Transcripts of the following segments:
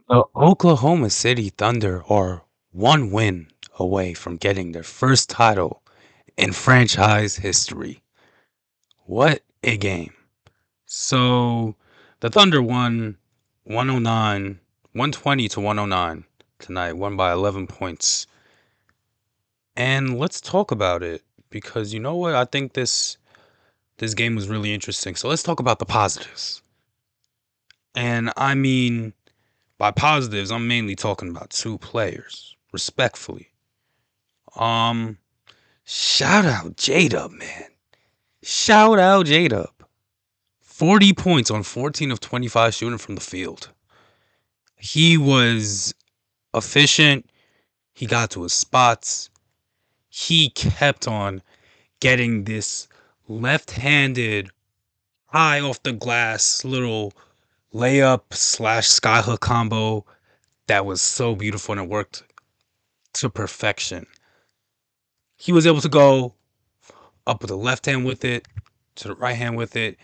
The Oklahoma City Thunder are one win away from getting their first title in franchise history. What a game. So the Thunder won 109, 120 to 109 tonight, won by 11 points. And let's talk about it because you know what? I think this game was really interesting. So let's talk about the positives. And I mean, by positives, I'm mainly talking about two players, respectfully. Um, Shout out JDub, man. Shout out JDub. 40 points on 14 of 25 shooting from the field. He was efficient. He got to his spots. He kept on getting this left-handed, high off the glass little layup slash skyhook combo that was so beautiful and it worked to perfection. He was able to go up with the left hand with it, to the right hand with it.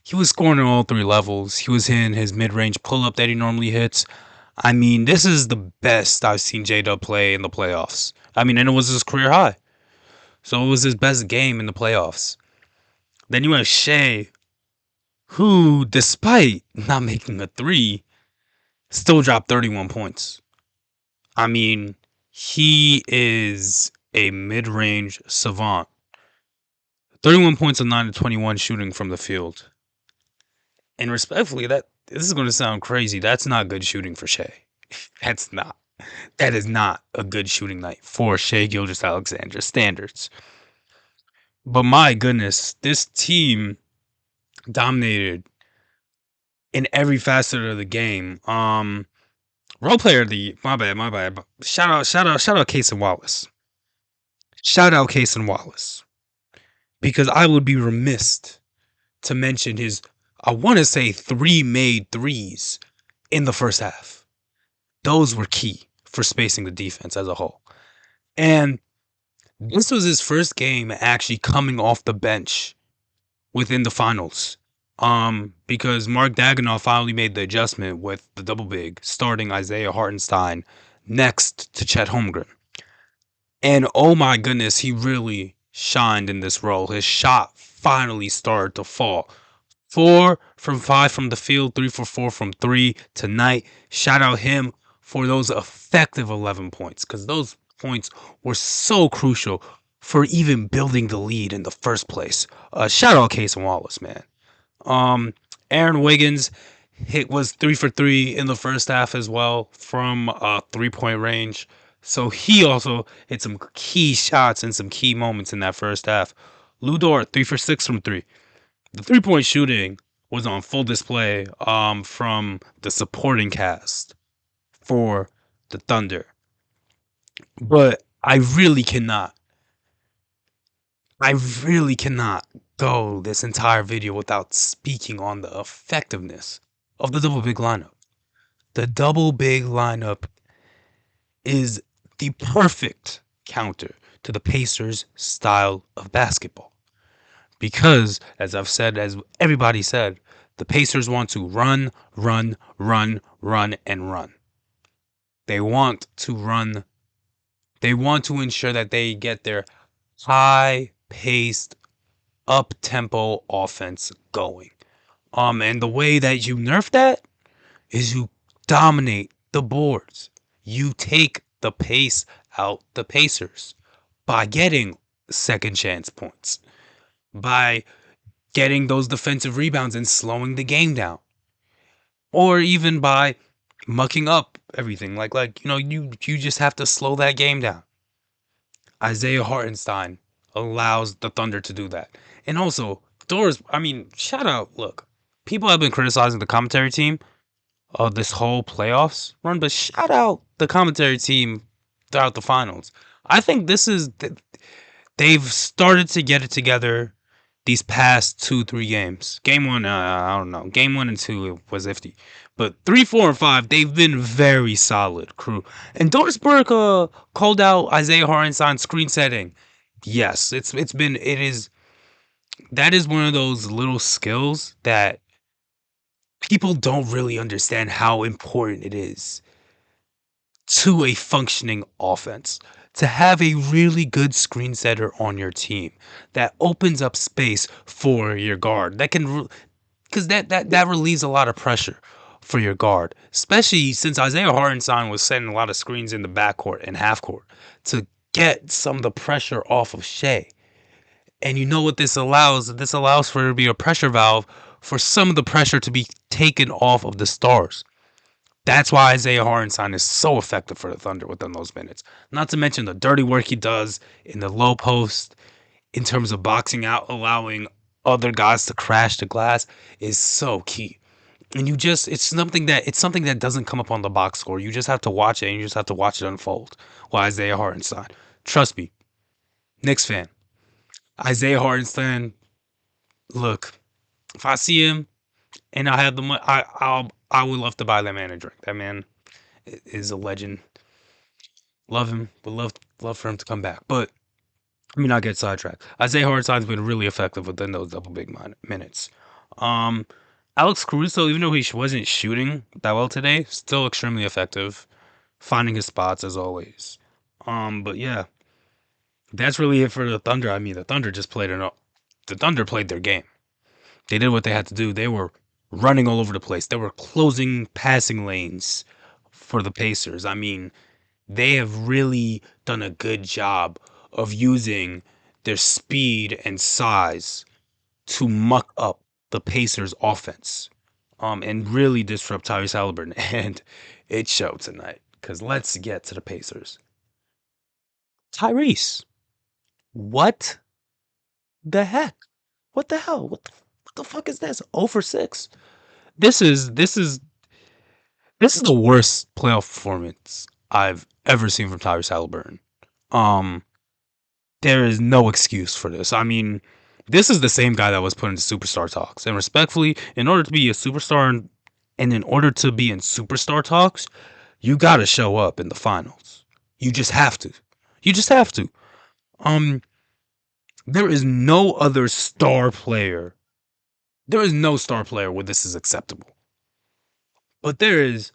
He was scoring on all three levels. He was hitting his mid-range pull-up that he normally hits. I mean, this is the best I've seen J-Dub play in the playoffs. I mean, and it was his career high. So it was his best game in the playoffs. Then you have Shea, who, despite not making a three, still dropped 31 points. I mean, he is a mid-range savant. 31 points on 9 to 21 shooting from the field. And respectfully, that this is going to sound crazy. That's not good shooting for Shea. That's not. That is not a good shooting night for Shea Gilgeous-Alexander standards. But my goodness, this team dominated in every facet of the game. Role player of the my bad. Shout out Case and Wallace. Shout out Case and Wallace. Because I would be remiss to mention his, I want to say, three made threes in the first half. Those were key for spacing the defense as a whole. And this was his first game actually coming off the bench within the finals. Because Mark Daigneault finally made the adjustment with the double big, starting Isaiah Hartenstein next to Chet Holmgren. And oh my goodness, he really shined in this role. His shot finally started to fall. 4 from 5 from the field, 3 for 4 from 3 tonight. Shout out him for those effective 11 points because those points were so crucial for even building the lead in the first place. Shout out Case and Wallace, man. Aaron Wiggins was 3 for 3 in the first half as well from 3-point range. So he also hit some key shots and some key moments in that first half. Lu Dort 3 for 6 from 3. The 3-point shooting was on full display from the supporting cast for the Thunder. But I really cannot go this entire video without speaking on the effectiveness of the double big lineup. The double big lineup is the perfect counter to the Pacers' style of basketball. Because, as I've said, as everybody said, the Pacers want to run, run, run, run, and run. They want to run. They want to ensure that they get their high-paced, up-tempo offense going. And the way that you nerf that is you dominate the boards. You take the pace out the Pacers by getting second chance points, by getting those defensive rebounds and slowing the game down, or even by mucking up everything. You just have to slow that game down. Isaiah Hartenstein allows the Thunder to do that. And also, shout out, look, people have been criticizing the commentary team of this whole playoffs run, but shout out the commentary team throughout the finals. I think they've started to get it together these past 2-3 games. Game 1, I don't know. Game 1 and 2 it was iffy. But 3, 4, and 5, they've been very solid crew. And Dorsberg called out Isaiah Hartenstein's screen setting. Yes, that is one of those little skills that People don't really understand how important it is to a functioning offense to have a really good screen setter on your team that opens up space for your guard that can because that relieves a lot of pressure for your guard, especially since Isaiah Hartenstein was setting a lot of screens in the backcourt and half court to get some of the pressure off of Shea. And you know what this allows? This allows for there to be a pressure valve for some of the pressure to be taken off of the stars. That's why Isaiah Hartenstein is so effective for the Thunder within those minutes. Not to mention the dirty work he does in the low post in terms of boxing out, allowing other guys to crash the glass is so key. And you just it's something that doesn't come up on the box score. You just have to watch it and you just have to watch it unfold. While Isaiah Hartenstein. Trust me, Knicks fan. Isaiah Hartenstein, look, if I see him and I have the money, I would love to buy that man a drink. That man is a legend. Love him. Would love for him to come back. But let me not get sidetracked. Isaiah Hartenstein's been really effective within those double big minutes. Um, Alex Caruso, even though he wasn't shooting that well today, still extremely effective, finding his spots as always. But yeah, that's really it for the Thunder. I mean, the Thunder just played the Thunder played their game. They did what they had to do. They were running all over the place. They were closing passing lanes for the Pacers. I mean, they have really done a good job of using their speed and size to muck up the Pacers offense. And really disrupt Tyrese Halliburton. And it showed tonight. Because let's get to the Pacers. Tyrese, what the heck? What the hell? What the fuck is this? 0 for 6. This is this is this is the worst playoff performance I've ever seen from Tyrese Halliburton. Um, there is no excuse for this. I mean, this is the same guy that was put into superstar talks. And respectfully, in order to be a superstar and in order to be in superstar talks, you got to show up in the finals. You just have to. You just have to. Um, there is no other star player. There is no star player where this is acceptable. But there is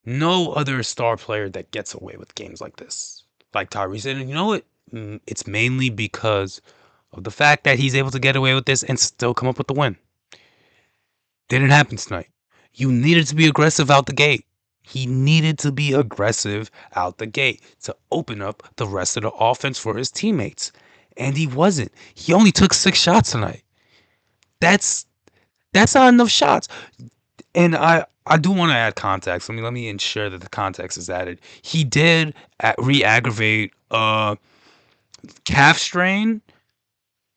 no other star player that gets away with games like this, like Tyrese. And you know what? It's mainly because of the fact that he's able to get away with this and still come up with the win. Didn't happen tonight. You needed to be aggressive out the gate. He needed to be aggressive out the gate to open up the rest of the offense for his teammates. And he wasn't. He only took 6 shots tonight. That's not enough shots. And I do want to add context. Let me ensure that the context is added. He did re-aggravate calf strain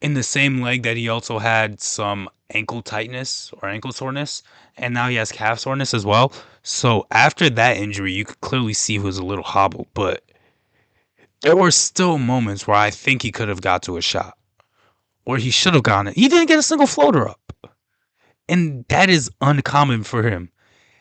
in the same leg that he also had some ankle tightness or ankle soreness, and now he has calf soreness as well. So after that injury, you could clearly see he was a little hobbled, but there were still moments where I think he could have got to a shot, or he should have gotten it. He didn't get a single floater up, and that is uncommon for him.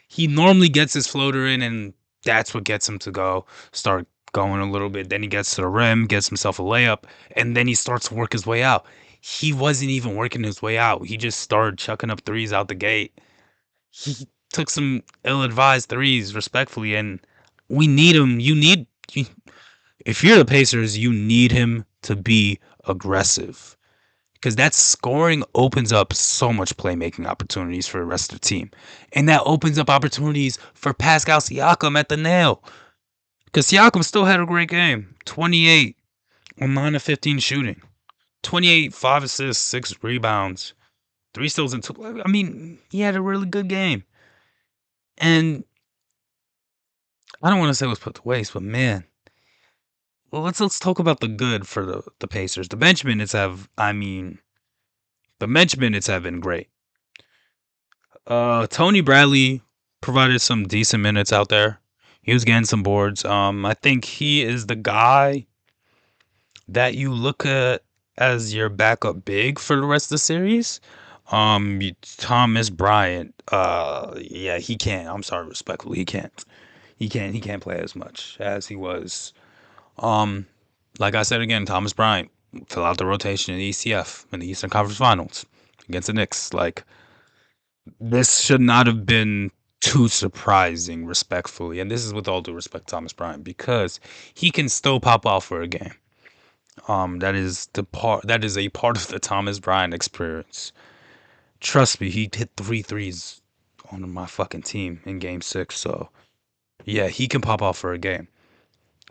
He normally gets his floater in, and that's what gets him to start going a little bit. Then he gets to the rim, gets himself a layup, and then he starts to work his way out. He wasn't even working his way out. He just started chucking up threes out the gate. He took some ill-advised threes, respectfully, and we need him. If you're the Pacers, you need him to be aggressive because that scoring opens up so much playmaking opportunities for the rest of the team. And that opens up opportunities for Pascal Siakam at the nail. Because Siakam still had a great game. 28 on 9 of 15 shooting. 28, 5 assists, 6 rebounds, 3 steals and 2. I mean, he had a really good game. And I don't want to say it was put to waste, but man. Well, let's talk about the good for the Pacers. The bench minutes have been great. Tony Bradley provided some decent minutes out there. He was getting some boards. I think he is the guy that you look at as your backup big for the rest of the series. Thomas Bryant. Yeah, he can't. I'm sorry, respectfully, he can't. He can't play as much as he was. Um, like I said again, Thomas Bryant fill out the rotation in the ECF in the Eastern Conference Finals against the Knicks. Like This should not have been too surprising, respectfully. And this is with all due respect, Thomas Bryant, because he can still pop out for a game. That is a part of the Thomas Bryant experience. Trust me, he hit three threes on my fucking team in game six. So yeah, he can pop out for a game.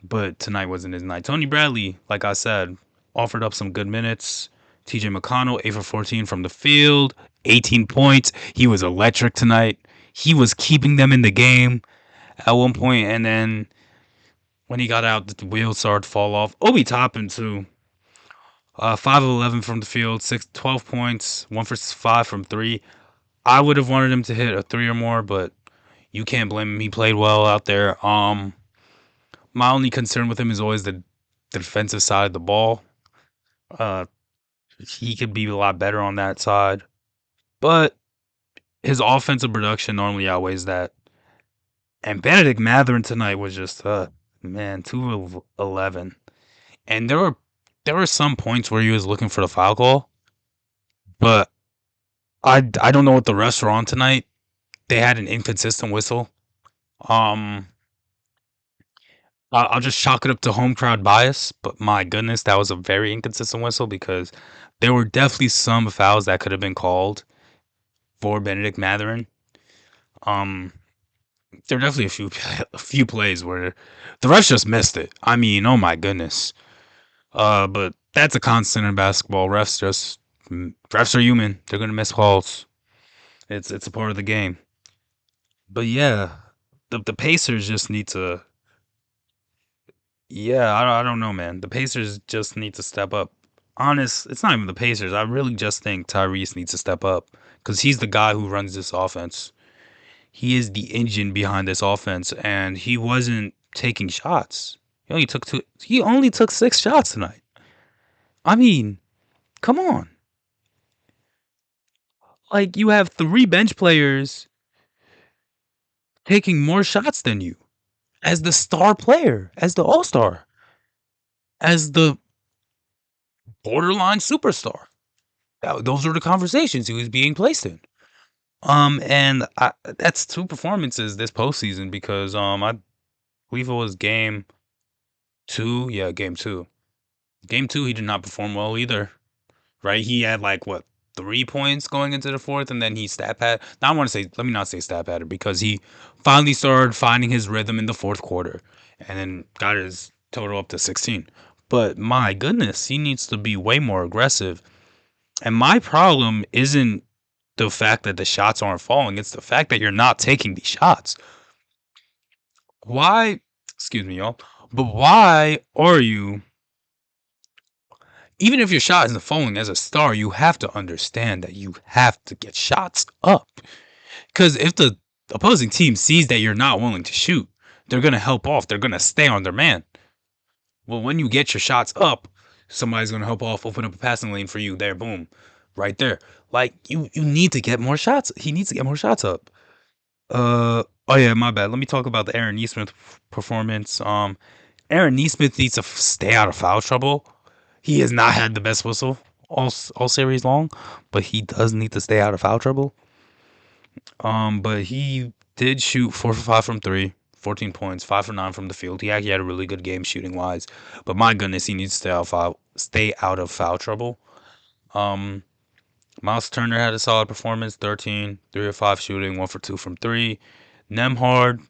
But tonight wasn't his night. Tony Bradley, like I said, offered up some good minutes. TJ McConnell, 8 for 14 from the field, 18 points. He was electric tonight. He was keeping them in the game at one point, and then when he got out, the wheels started to fall off. Obi Toppin, too. 5 of 11 from the field, 12 points, 1 for 5 from 3. I would have wanted him to hit a 3 or more, but you can't blame him. He played well out there. My only concern with him is always the defensive side of the ball. Uh, he could be a lot better on that side, but his offensive production normally outweighs that. And Benedict Matherin tonight was just, man, 2 of 11. And there were some points where he was looking for the foul call, but I don't know what the refs were on tonight. They had an inconsistent whistle. Um, I'll just chalk it up to home crowd bias, but my goodness, that was a very inconsistent whistle because there were definitely some fouls that could have been called for Benedict Matherin. Um, there were definitely a few plays where the refs just missed it. I mean, oh my goodness. But that's a constant in basketball. Refs are human. They're gonna miss calls. It's a part of the game. But yeah, the Pacers just need to. Yeah, I don't know, man. The Pacers just need to step up. It's not even the Pacers. I really just think Tyrese needs to step up because he's the guy who runs this offense. He is the engine behind this offense, and he wasn't taking shots. He only took two. He only took 6 shots tonight. I mean, come on. Like you have 3 bench players taking more shots than you as the star player, as the all-star, as the borderline superstar. Those are the conversations he was being placed in. That's 2 performances this postseason because I believe it was game 2. Yeah, game 2. Game 2 he did not perform well either. Right? He had like what 3 points going into the fourth, and then he stat pad. Now I want to say, let me not say stat pattern because he finally started finding his rhythm in the fourth quarter, and then got his total up to 16. But my goodness, he needs to be way more aggressive. And my problem isn't the fact that the shots aren't falling; it's the fact that you're not taking these shots. Why? Excuse me, y'all. But why are you? Even if your shot isn't falling as a star, you have to understand that you have to get shots up. Because if the opposing team sees that you're not willing to shoot, they're going to help off. They're going to stay on their man. Well, when you get your shots up, somebody's going to help off, open up a passing lane for you. There, boom, right there. Like, you need to get more shots. He needs to get more shots up. Oh yeah, my bad. Let me talk about the Aaron Neesmith performance. Aaron Neesmith needs to stay out of foul trouble. He has not had the best whistle all series long, but he does need to stay out of foul trouble. But he did shoot 4 for 5 from 3, 14 points, 5 for 9 from the field. He actually had a really good game shooting wise. But my goodness, he needs to stay out of foul trouble. Um, Miles Turner had a solid performance, 13, 3 of 5 shooting, 1 for 2 from 3. Nemhard,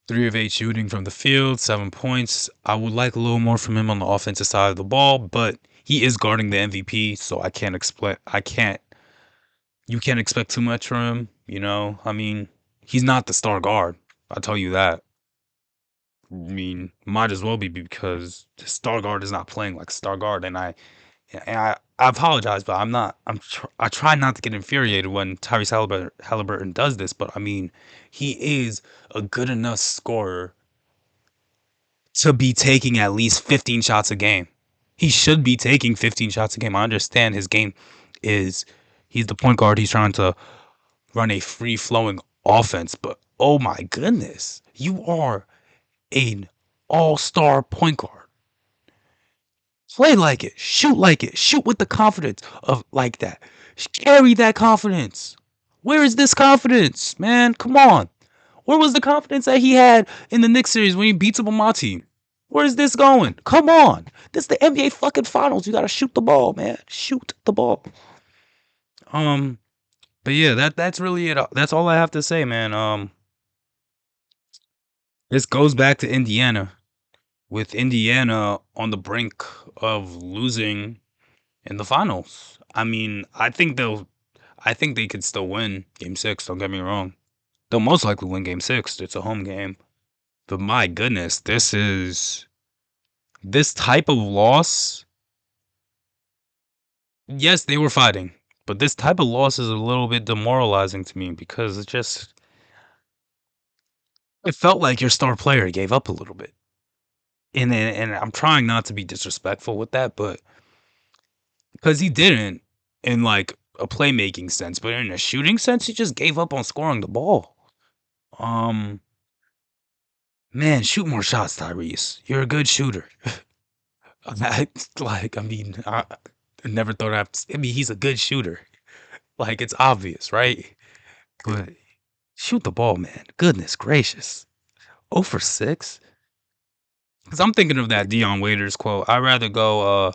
3 of 8 shooting from the field, 7 points. I would like a little more from him on the offensive side of the ball, but he is guarding the MVP, so you can't expect too much from him, you know? I mean, he's not the star guard. I'll tell you that. I mean, might as well be because the star guard is not playing like a star guard, and I apologize, but I try not to get infuriated when Tyrese Halliburton does this, but I mean, he is a good enough scorer to be taking at least 15 shots a game. He should be taking 15 shots a game. I understand his game is he's the point guard. He's trying to run a free flowing offense, but oh my goodness, you are an all-star point guard. Play like it. Shoot with the confidence of like that. Carry that confidence. Where is this confidence, man? Come on. Where was the confidence that he had in the Knicks series when he beat Subamati? Where is this going? Come on. This is the NBA fucking finals. You gotta shoot the ball, man. Shoot the ball. Um, but yeah, that's really it. That's all I have to say, man. This goes back to Indiana. With Indiana on the brink of losing in the finals. I mean, I think they could still win game 6, don't get me wrong. They'll most likely win game 6. It's a home game. But my goodness, this type of loss. Yes, they were fighting, but this type of loss is a little bit demoralizing to me because it felt like your star player gave up a little bit. And I'm trying not to be disrespectful with that, but because he didn't in like a playmaking sense, but in a shooting sense, he just gave up on scoring the ball. Um, man, shoot more shots, Tyrese. You're a good shooter. I never thought I mean, he's a good shooter. Like, it's obvious, right? But shoot the ball, man. Goodness gracious. 0 for 6? Because I'm thinking of that Dion Waiters quote. I'd rather go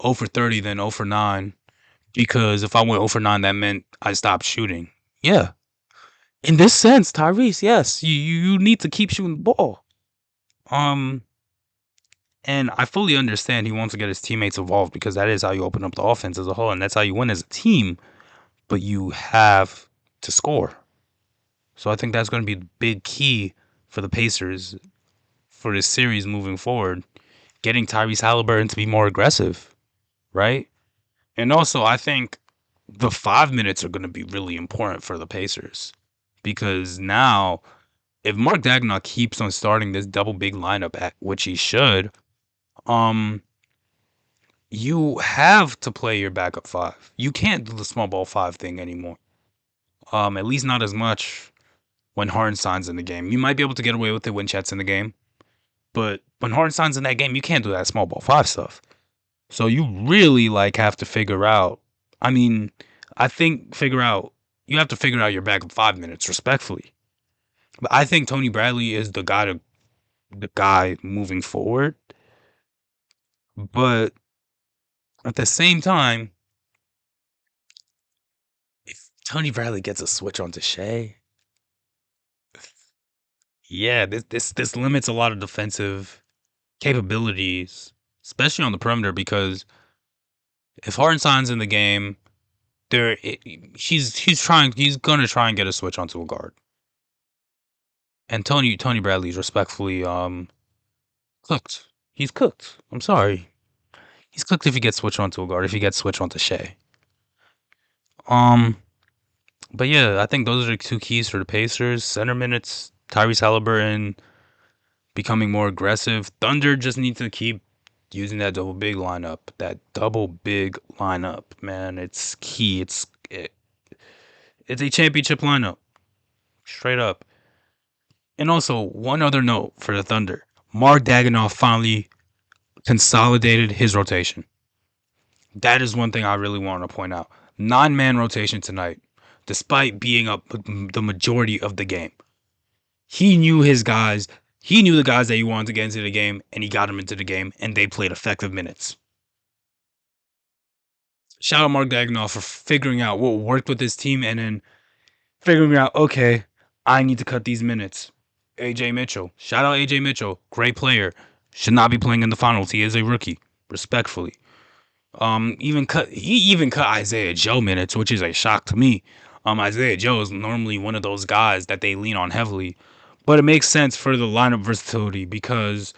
0 for 30 than 0 for 9. Because if I went 0 for 9, that meant I stopped shooting. Yeah. In this sense, Tyrese, yes, you need to keep shooting the ball. Um, and I fully understand he wants to get his teammates involved because that is how you open up the offense as a whole, and that's how you win as a team. But you have to score. So I think that's going to be the big key for the Pacers for this series moving forward, getting Tyrese Halliburton to be more aggressive, right? And also, I think the 5 minutes are going to be really important for the Pacers because now, if Mark Daigneault keeps on starting this double big lineup, at which he should, um, you have to play your backup 5. You can't do the small ball 5 thing anymore. At least not as much when Hartenstein's in the game. You might be able to get away with it when Chet's in the game, but when Hartenstein's in that game, you can't do that small ball 5 stuff. So you really like have to figure out. I mean, I think you have to figure out your backup 5 minutes respectfully. But I think Tony Bradley is the guy moving forward. But at the same time, if Tony Bradley gets a switch onto Shea, yeah, this limits a lot of defensive capabilities, especially on the perimeter. Because if Hartenstein's in the game, he's gonna try and get a switch onto a guard. And Tony Bradley's respectfully cooked. He's cooked. I'm sorry. He's cooked if he gets switched onto a guard, if he gets switched onto Shea. Um but yeah, I think those are the two keys for the Pacers. Center minutes, Tyrese Halliburton becoming more aggressive. Thunder just need to keep using that double big lineup. That double big lineup, man. It's key. It's a championship lineup. Straight up. And also, one other note for the Thunder. Mark Daigneault finally consolidated his rotation. That is one thing I really want to point out. 9-man rotation tonight, despite being up the majority of the game. He knew his guys. He knew the guys that he wanted to get into the game, and he got them into the game, and they played effective minutes. Shout out Mark Daigneault for figuring out what worked with his team, and then figuring out, okay, I need to cut these minutes. AJ Mitchell. Shout out AJ Mitchell. Great player. Should not be playing in the finals. He is a rookie. Respectfully. He even cut Isaiah Joe minutes, which is a shock to me. Isaiah Joe is normally one of those guys that they lean on heavily, but it makes sense for the lineup versatility because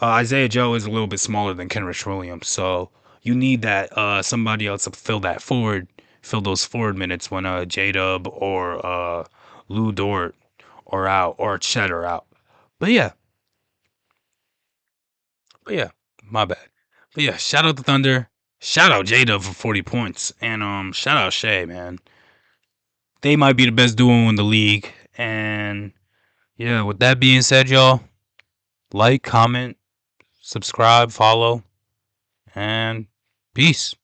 Isaiah Joe is a little bit smaller than Kenrich Williams, so you need that somebody else to fill those forward minutes when JDub or Lou Dort are out or Chet are out. But yeah, but yeah, my bad. But yeah, shout out the Thunder. Shout out JDub for 40 points. And shout out Shea, man. They might be the best duo in the league. And yeah, with that being said, y'all, like, comment, subscribe, follow, and peace.